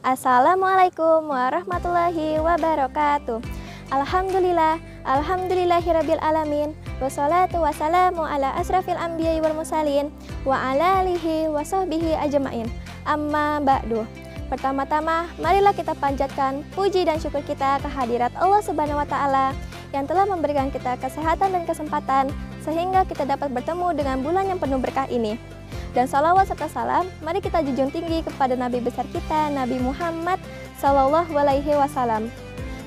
Assalamualaikum warahmatullahi wabarakatuh. Alhamdulillahirabbil alamin. Wassalatu wassalamu ala asrafil anbiya'i wal mursalin wa ala alihi wa sahbihi ajmain. Amma ba'du. Pertama-tama, marilah kita panjatkan puji dan syukur kita kehadirat Allah Subhanahu wa taala yang telah memberikan kita kesehatan dan kesempatan sehingga kita dapat bertemu dengan bulan yang penuh berkah ini. Dan salawat serta salam, mari kita junjung tinggi kepada Nabi besar kita, Nabi Muhammad Sallallahu Alaihi Wasallam.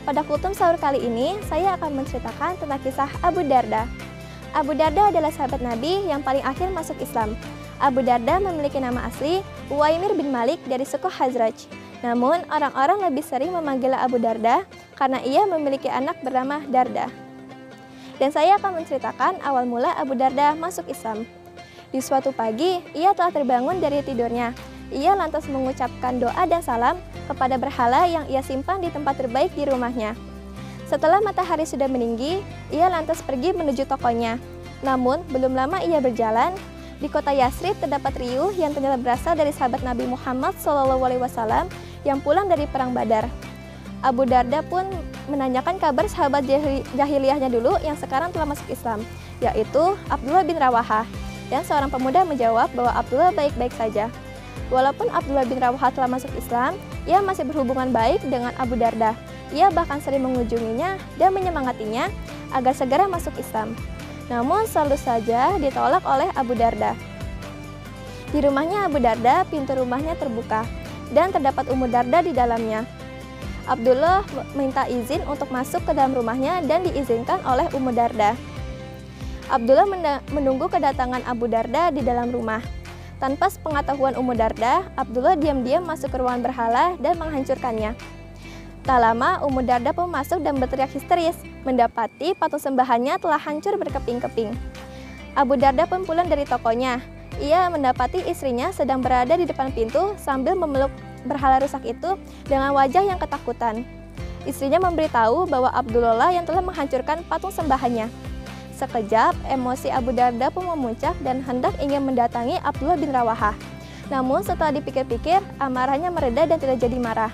Pada kultum sahur kali ini, saya akan menceritakan tentang kisah Abu Darda. Abu Darda adalah sahabat Nabi yang paling akhir masuk Islam. Abu Darda memiliki nama asli Uwaimir bin Malik dari suku Khazraj. Namun, orang-orang lebih sering memanggil Abu Darda karena ia memiliki anak bernama Darda. Dan saya akan menceritakan awal mula Abu Darda masuk Islam. Di suatu pagi, ia telah terbangun dari tidurnya. Ia lantas mengucapkan doa dan salam kepada berhala yang ia simpan di tempat terbaik di rumahnya. Setelah matahari sudah meninggi, ia lantas pergi menuju tokonya. Namun, belum lama ia berjalan, di kota Yasrib terdapat riuh yang ternyata berasal dari sahabat Nabi Muhammad SAW yang pulang dari perang Badar. Abu Darda pun menanyakan kabar sahabat jahiliyahnya dulu yang sekarang telah masuk Islam, yaitu Abdullah bin Rawahah. Dan seorang pemuda menjawab bahwa Abdullah baik-baik saja. Walaupun Abdullah bin Rawahah telah masuk Islam, ia masih berhubungan baik dengan Abu Darda. Ia bahkan sering mengunjunginya dan menyemangatinya agar segera masuk Islam. Namun selalu saja ditolak oleh Abu Darda. Di rumahnya Abu Darda, pintu rumahnya terbuka dan terdapat Ummu Darda di dalamnya. Abdullah minta izin untuk masuk ke dalam rumahnya dan diizinkan oleh Ummu Darda. Abdullah menunggu kedatangan Abu Darda di dalam rumah. Tanpa sepengetahuan Ummu Darda, Abdullah diam-diam masuk ke ruangan berhala dan menghancurkannya. Tak lama, Ummu Darda pun masuk dan berteriak histeris, mendapati patung sembahannya telah hancur berkeping-keping. Abu Darda pun pulang dari tokonya. Ia mendapati istrinya sedang berada di depan pintu sambil memeluk berhala rusak itu dengan wajah yang ketakutan. Istrinya memberitahu bahwa Abdullah yang telah menghancurkan patung sembahannya. Sekejap, emosi Abu Darda pun memuncak dan hendak ingin mendatangi Abdullah bin Rawahah. Namun setelah dipikir-pikir, amarahnya mereda dan tidak jadi marah.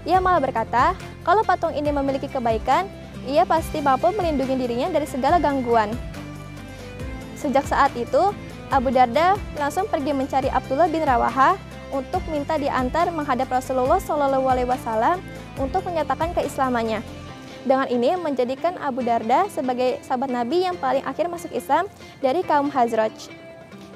Ia malah berkata, kalau patung ini memiliki kebaikan, ia pasti mampu melindungi dirinya dari segala gangguan. Sejak saat itu, Abu Darda langsung pergi mencari Abdullah bin Rawahah untuk minta diantar menghadap Rasulullah SAW untuk menyatakan keislamannya. Dengan ini menjadikan Abu Darda sebagai sahabat Nabi yang paling akhir masuk Islam dari kaum Khazraj.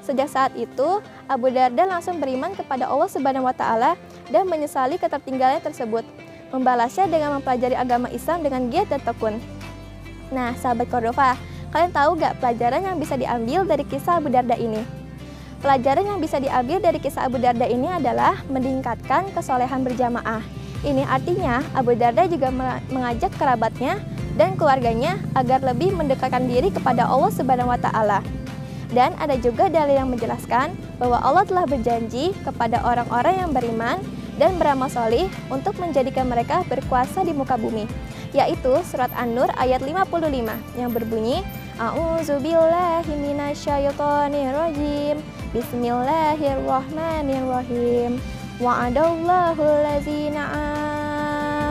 Sejak saat itu, Abu Darda langsung beriman kepada Allah Subhanahu wa taala dan menyesali ketertinggalannya tersebut, membalasnya dengan mempelajari agama Islam dengan giat dan tekun. Nah, sahabat Cordova, kalian tahu gak pelajaran yang bisa diambil dari kisah Abu Darda ini? Pelajaran yang bisa diambil dari kisah Abu Darda ini adalah meningkatkan kesolehan berjamaah. Ini artinya Abu Darda juga mengajak kerabatnya dan keluarganya agar lebih mendekatkan diri kepada Allah Subhanahu wa taala. Dan ada juga dalil yang menjelaskan bahwa Allah telah berjanji kepada orang-orang yang beriman dan beramal solih untuk menjadikan mereka berkuasa di muka bumi, yaitu surat An-Nur ayat 55 yang berbunyi, A'udzubillahi minasyaitonirrajim. Bismillahirrahmanirrahim. Wa'adallahu allazina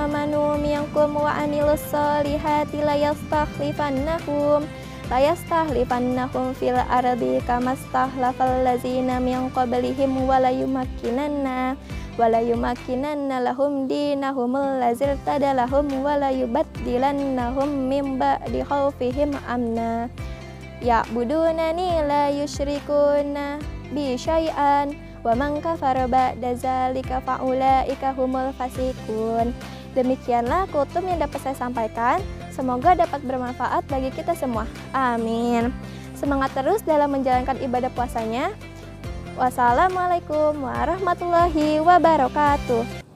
amanu minkum wa amilus solihati layastakhlifannahum fil ardi kama stakhlafal ladzina min qablihim walayumakkinanna lahum dinahum allazir tadalahum walayubaddilannahum min ba'di khawfihim amna ya'budunani la yusyrikuna bi syai'an wa man kafara ba'da zalika fa'ulaika humul fasikun. Demikianlah kultum yang dapat saya sampaikan. Semoga dapat bermanfaat bagi kita semua. Amin. Semangat terus dalam menjalankan ibadah puasanya. Wassalamualaikum warahmatullahi wabarakatuh.